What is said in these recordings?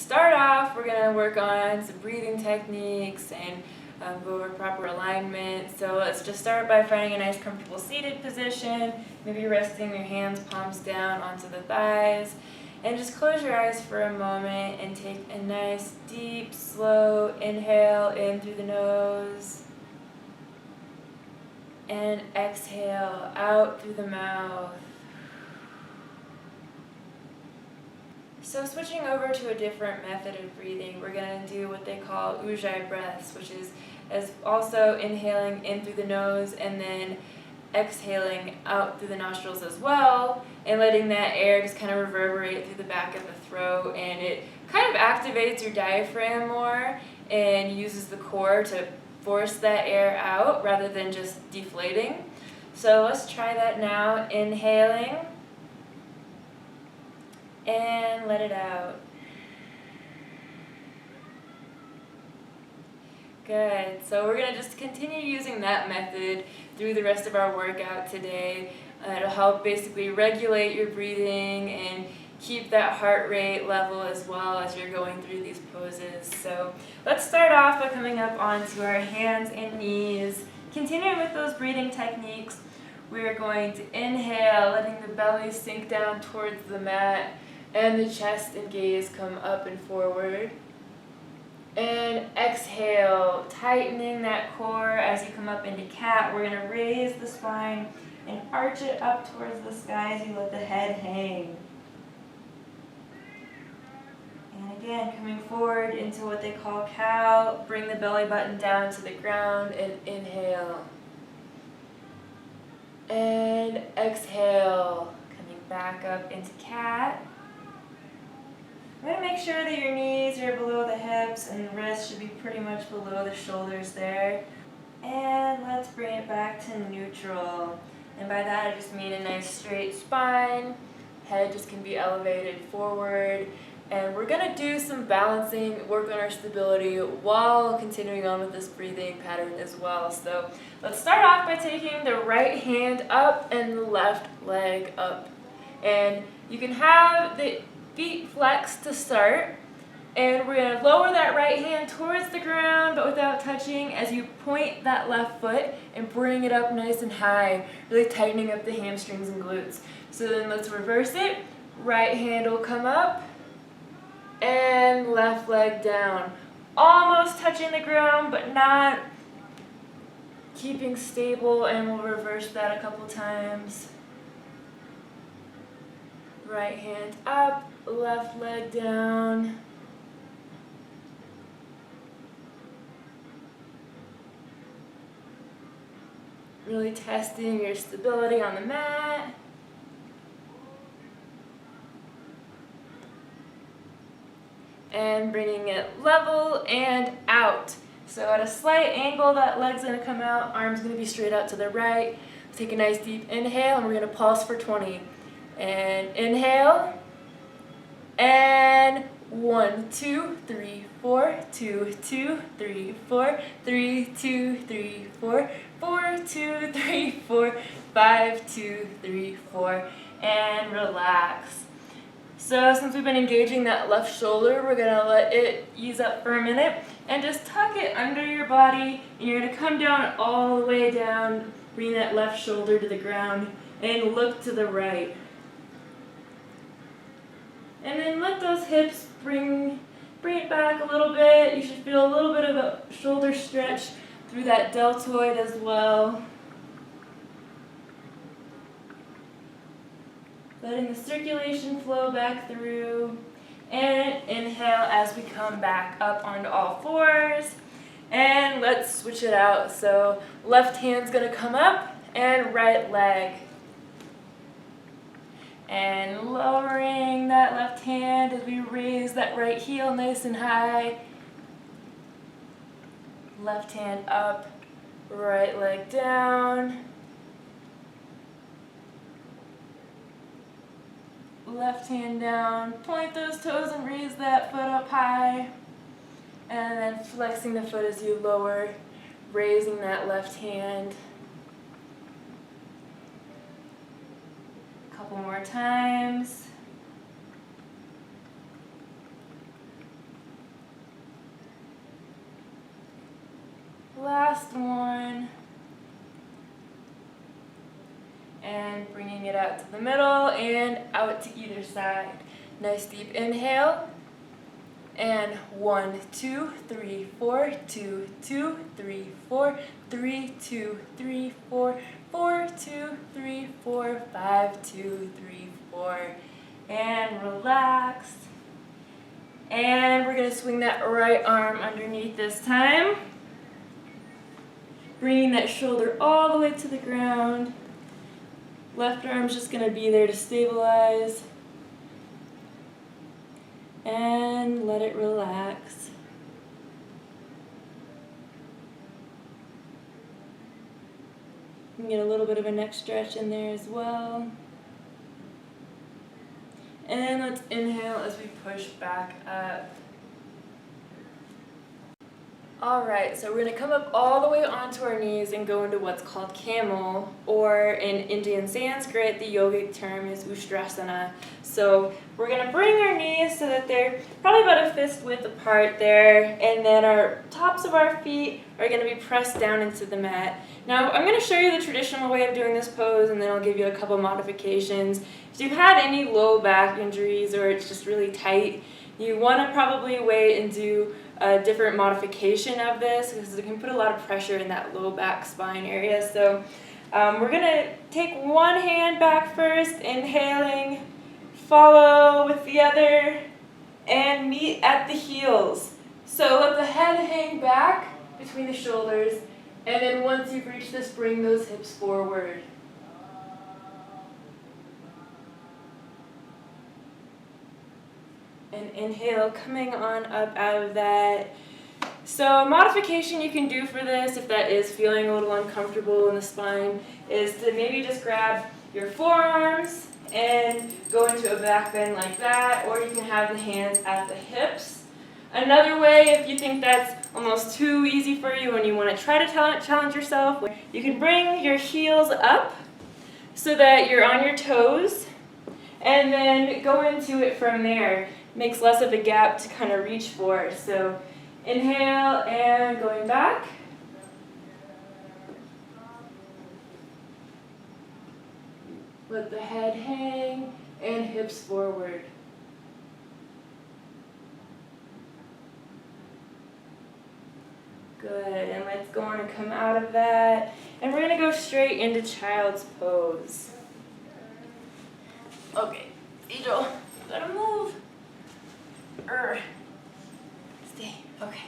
start off, we're going to work on some breathing techniques and go over proper alignment. So let's just start by finding a nice comfortable seated position, maybe resting your hands palms down onto the thighs. And just close your eyes for a moment and take a nice deep, slow inhale in through the nose. And exhale out through the mouth. So switching over to a different method of breathing, we're going to do what they call ujjayi breaths, which is also inhaling in through the nose and then exhaling out through the nostrils as well, and letting that air just kind of reverberate through the back of the throat, and it kind of activates your diaphragm more and uses the core to force that air out rather than just deflating. So let's try that now. Inhaling and let it out. Good. So we're going to just continue using that method through the rest of our workout today. It'll help basically regulate your breathing and keep that heart rate level as well as you're going through these poses. So let's start off by coming up onto our hands and knees. Continuing with those breathing techniques, we're going to inhale, letting the belly sink down towards the mat and the chest and gaze come up and forward. And exhale, tightening that core as you come up into cat. We're going to raise the spine and arch it up towards the sky as you let the head hang. And again, coming forward into what they call cow. Bring the belly button down to the ground and inhale. And exhale, coming back up into cat. I'm going to make sure that your knees are below the hips and the wrists should be pretty much below the shoulders there. And let's bring it back to neutral. And by that I just mean a nice straight spine. Head just can be elevated forward. And we're going to do some balancing, work on our stability while continuing on with this breathing pattern as well. So let's start off by taking the right hand up and the left leg up. And you can have the feet flexed to start, and we're going to lower that right hand towards the ground but without touching as you point that left foot and bring it up nice and high, really tightening up the hamstrings and glutes. So then let's reverse it. Right hand will come up and left leg down, almost touching the ground but not, keeping stable, and we'll reverse that a couple times. Right hand up, left leg down. Really testing your stability on the mat. And bringing it level and out. So at a slight angle, that leg's going to come out, arm's going to be straight out to the right. Take a nice deep inhale, and we're going to pause for 20. And inhale, and 1, 2, 3, 4, 2, 2, 3, 4, 3, 2, 3, 4, 4, 2, 3, 4, 5, 2, 3, 4, and relax. So since we've been engaging that left shoulder, we're going to let it ease up for a minute and just tuck it under your body, and you're going to come down all the way down, bring that left shoulder to the ground, and look to the right. And then let those hips bring it back a little bit. You should feel a little bit of a shoulder stretch through that deltoid as well. Letting the circulation flow back through. And inhale as we come back up onto all fours. And let's switch it out. So left hand's going to come up and right leg. And lowering that left hand as we raise that right heel nice and high. Left hand up, right leg down. Left hand down, point those toes and raise that foot up high. And then flexing the foot as you lower, raising that left hand. Couple more times. Last one. And bringing it out to the middle and out to either side. Nice deep inhale. And 1, 2, 3, 4, 2, 2, 3, 4, 3, 2, 3, 4, 4, 2, 3, 4, 5, 2, 3, 4. And relax. And we're going to swing that right arm underneath this time. Bringing that shoulder all the way to the ground. Left arm's just going to be there to stabilize. And let it relax. You can get a little bit of a neck stretch in there as well. And let's inhale as we push back up. Alright, so we're going to come up all the way onto our knees and go into what's called camel, or in Indian Sanskrit, the yogic term is Ustrasana. So we're going to bring our knees so that they're probably about a fist width apart there, and then our tops of our feet are going to be pressed down into the mat. Now I'm going to show you the traditional way of doing this pose, and then I'll give you a couple modifications. If you've had any low back injuries or it's just really tight, you want to probably wait and do a different modification of this because it can put a lot of pressure in that low back spine area. So we're going to take one hand back first, inhaling, follow with the other, and meet at the heels. So let the head hang back between the shoulders, and then once you've reached this, bring those hips forward. And inhale, coming on up out of that. So a modification you can do for this, if that is feeling a little uncomfortable in the spine, is to maybe just grab your forearms and go into a back bend like that, or you can have the hands at the hips. Another way, if you think that's almost too easy for you and you want to try to challenge yourself, you can bring your heels up so that you're on your toes, and then go into it from there. Makes less of a gap to kind of reach for. So inhale and going back. Let the head hang and hips forward. Good, and let's go on and come out of that. And we're going to go straight into child's pose. Okay, Angel, gotta move. Stay. Okay.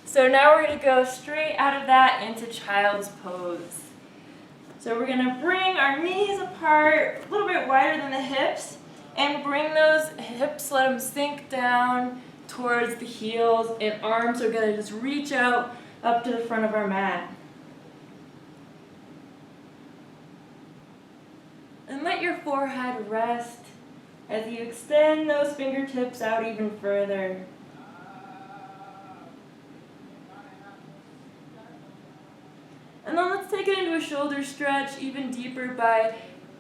So now we're going to go straight out of that into child's pose. So we're going to bring our knees apart, a little bit wider than the hips, and bring those hips, let them sink down towards the heels, and arms are going to just reach out up to the front of our mat. And let your forehead rest as you extend those fingertips out even further. And then let's take it into a shoulder stretch even deeper by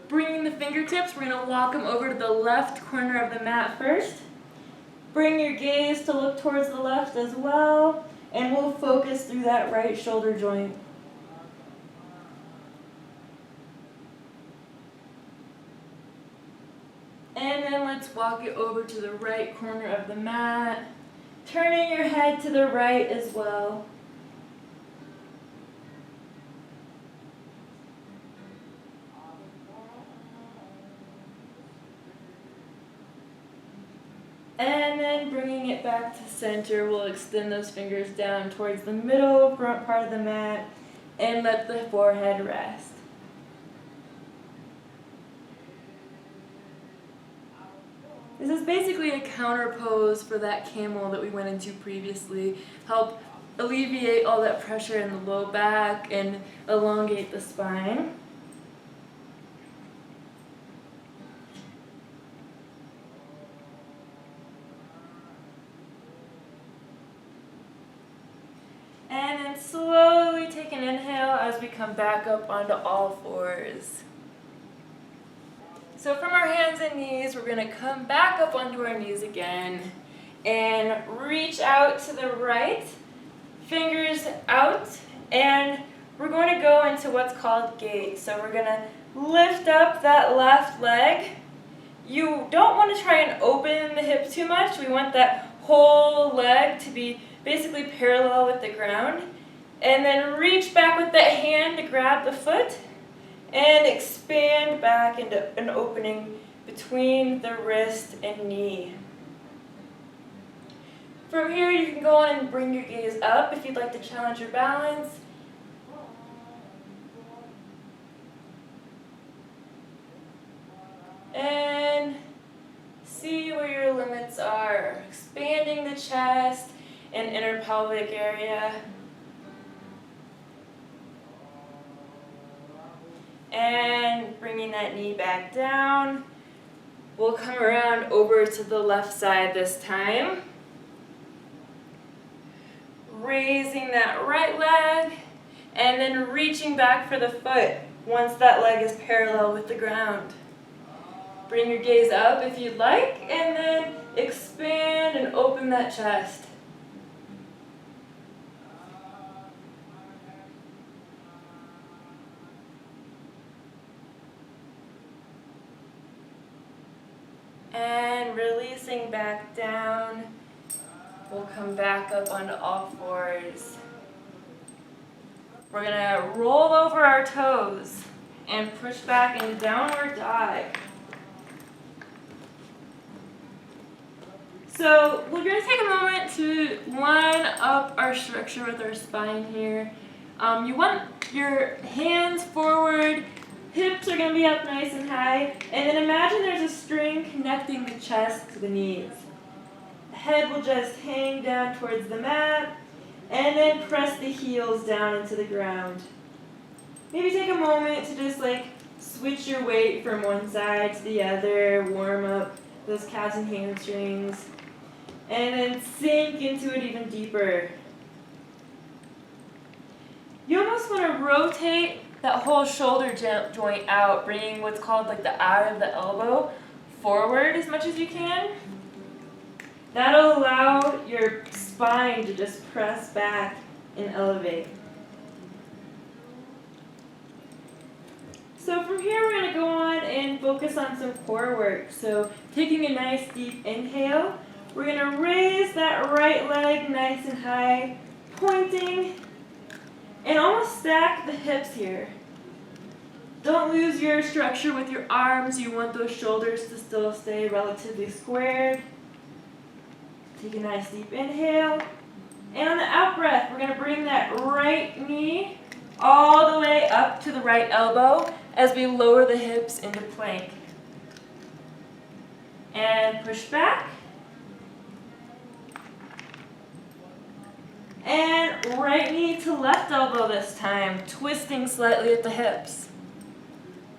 bringing the fingertips. We're going to walk them over to the left corner of the mat first. Bring your gaze to look towards the left as well, and we'll focus through that right shoulder joint. And then let's walk it over to the right corner of the mat, turning your head to the right as well. And then bringing it back to center, we'll extend those fingers down towards the middle front part of the mat and let the forehead rest. This is basically a counter pose for that camel that we went into previously. Help alleviate all that pressure in the low back and elongate the spine. And then slowly take an inhale as we come back up onto all fours. So from our hands and knees, we're going to come back up onto our knees again and reach out to the right. fingers out, and we're going to go into what's called gate. So we're going to lift up that left leg. You don't want to try and open the hip too much. We want that whole leg to be basically parallel with the ground. And then reach back with that hand to grab the foot and expand back into an opening between the wrist and knee. From here, you can go on and bring your gaze up if you'd like to challenge your balance. And see where your limits are. Expanding the chest and inner pelvic area. And bringing that knee back down. We'll come around over to the left side this time. Raising that right leg and then reaching back for the foot once that leg is parallel with the ground. Bring your gaze up if you'd like, and then expand and open that chest. And releasing back down, we'll come back up onto all fours. We're gonna roll over our toes and push back into downward dog. So we're going to take a moment to line up our structure with our spine here. You want your hands forward, hips are going to be up nice and high, and then imagine there's a string connecting the chest to the knees. The head will just hang down towards the mat, and then press the heels down into the ground. Maybe take a moment to just switch your weight from one side to the other, warm up those calves and hamstrings. And then sink into it even deeper. You almost want to rotate that whole shoulder joint out, bringing what's called the eye of the elbow forward as much as you can. That'll allow your spine to just press back and elevate. So from here we're going to go on and focus on some core work. So taking a nice deep inhale. We're going to raise that right leg nice and high, pointing, and almost stack the hips here. Don't lose your structure with your arms. You want those shoulders to still stay relatively squared. Take a nice deep inhale. And on the out breath, we're going to bring that right knee all the way up to the right elbow as we lower the hips into plank. And push back. And right knee to left elbow this time, twisting slightly at the hips.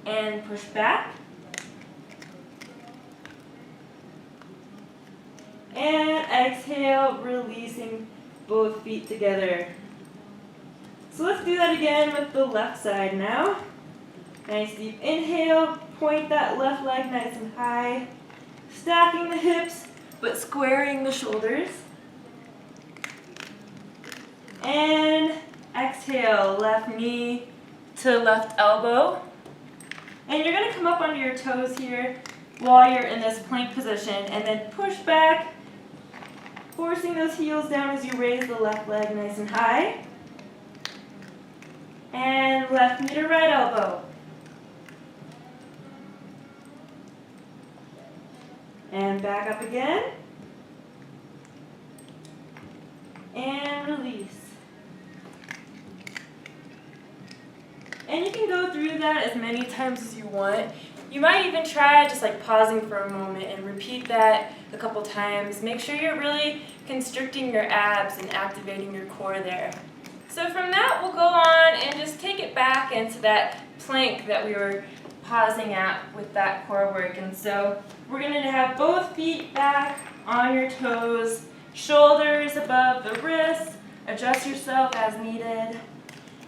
And push back. And exhale, releasing both feet together. So let's do that again with the left side now. Nice deep inhale, point that left leg nice and high. Stacking the hips, but squaring the shoulders. And exhale, left knee to left elbow. And you're going to come up onto your toes here while you're in this plank position, and then push back, forcing those heels down as you raise the left leg nice and high. And left knee to right elbow. And back up again. And release. And you can go through that as many times as you want. You might even try just pausing for a moment and repeat that a couple times. Make sure you're really constricting your abs and activating your core there. So from that, we'll go on and just take it back into that plank that we were pausing at with that core work. And so we're going to have both feet back on your toes, shoulders above the wrists, adjust yourself as needed.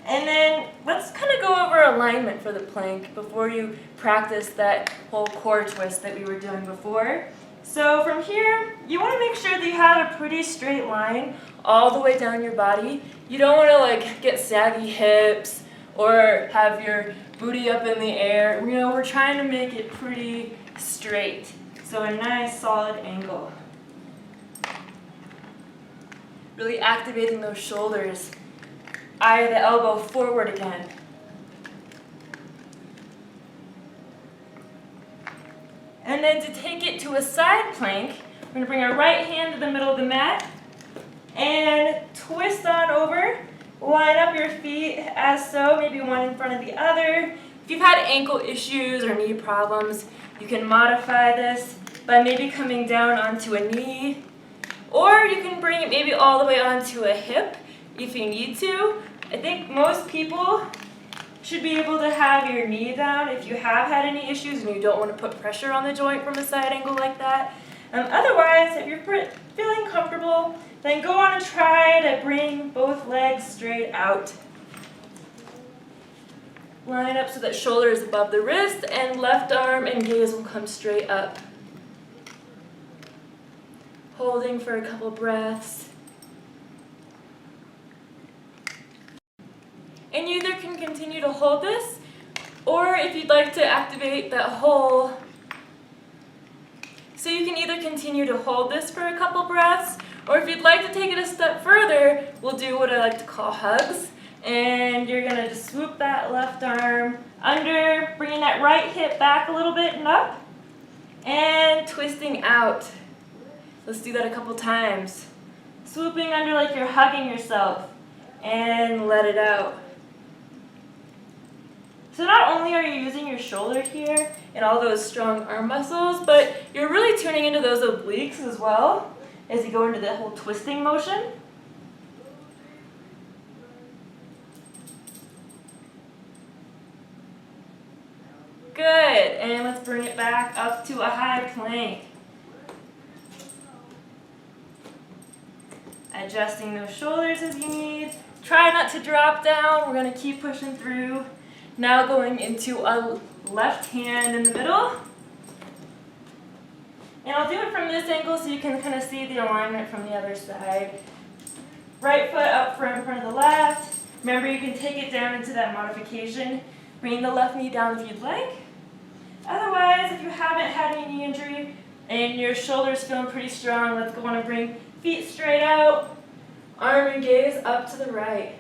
And then let's kind of go over alignment for the plank before you practice that whole core twist that we were doing before. So from here, you want to make sure that you have a pretty straight line all the way down your body. You don't want to like get saggy hips or have your booty up in the air. You know, we're trying to make it pretty straight. So a nice solid angle. Really activating those shoulders. Eye the elbow forward again. And then to take it to a side plank, we're going to bring our right hand to the middle of the mat and twist on over. Line up your feet as so, maybe one in front of the other. If you've had ankle issues or knee problems, you can modify this by maybe coming down onto a knee, or you can bring it maybe all the way onto a hip if you need to. I think most people should be able to have your knee down if you have had any issues and you don't want to put pressure on the joint from a side angle like that. Otherwise, if you're feeling comfortable, then go on and try to bring both legs straight out. Line up so that shoulder is above the wrist and left arm and gaze will come straight up. Holding for a couple breaths. And you either can continue to hold this, or if you'd like to activate that whole, so you can either continue to hold this for a couple breaths, or if you'd like to take it a step further, we'll do what I like to call hugs. And you're gonna just swoop that left arm under, bringing that right hip back a little bit and up, and twisting out. Let's do that a couple times. Swooping under like you're hugging yourself, and let it out. So not only are you using your shoulder here and all those strong arm muscles, but you're really tuning into those obliques as well as you go into that whole twisting motion. Good, and let's bring it back up to a high plank. Adjusting those shoulders as you need. Try not to drop down, we're gonna keep pushing through. Now going into a left hand in the middle. And I'll do it from this angle so you can kind of see the alignment from the other side. Right foot up front in front of the left. Remember, you can take it down into that modification. Bring the left knee down if you'd like. Otherwise, if you haven't had any knee injury and your shoulder's feeling pretty strong, let's go on and bring feet straight out. Arm and gaze up to the right.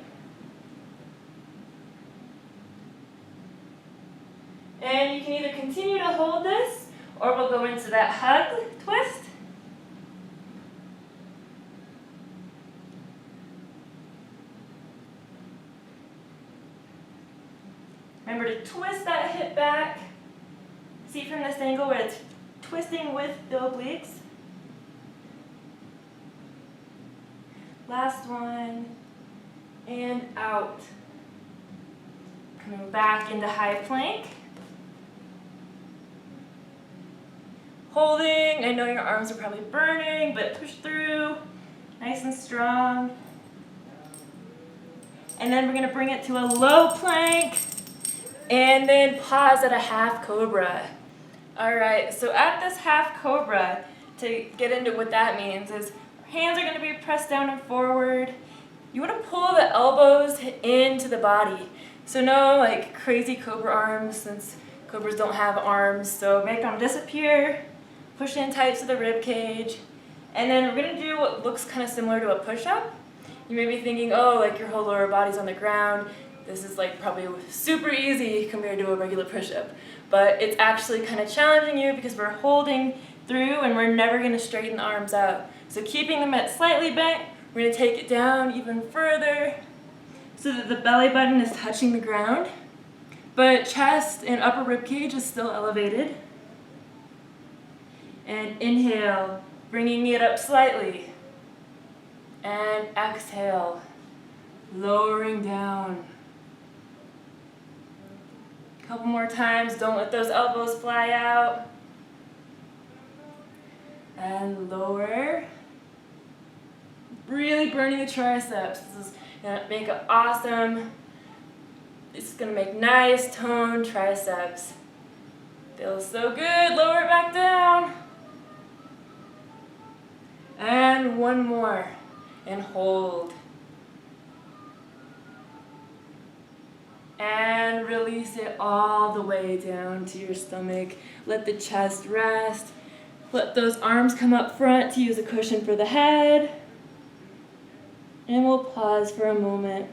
And you can either continue to hold this, or we'll go into that hug twist. Remember to twist that hip back. See from this angle where it's twisting with the obliques. Last one, and out. Coming back into high plank. Holding, I know your arms are probably burning, but push through, nice and strong. And then we're gonna bring it to a low plank, and then pause at a half cobra. All right, so at this half cobra, to get into what that means is, hands are gonna be pressed down and forward. You wanna pull the elbows into the body. So no like crazy cobra arms, since cobras don't have arms, so make them disappear. Push in tight to the rib cage, and then we're gonna do what looks kind of similar to a push-up. You may be thinking, oh, like your whole lower body's on the ground. This is like probably super easy compared to a regular push-up, but it's actually kind of challenging you because we're holding through and we're never gonna straighten the arms out. So keeping them at slightly bent, we're gonna take it down even further so that the belly button is touching the ground, but chest and upper rib cage is still elevated. And inhale, bringing it up slightly. And exhale, lowering down. A couple more times, don't let those elbows fly out. And lower. Really burning the triceps. This is gonna make it awesome. This is gonna make nice toned triceps. Feels so good, lower it back down. And one more. And hold. And release it all the way down to your stomach. Let the chest rest. Let those arms come up front to use a cushion for the head. And we'll pause for a moment.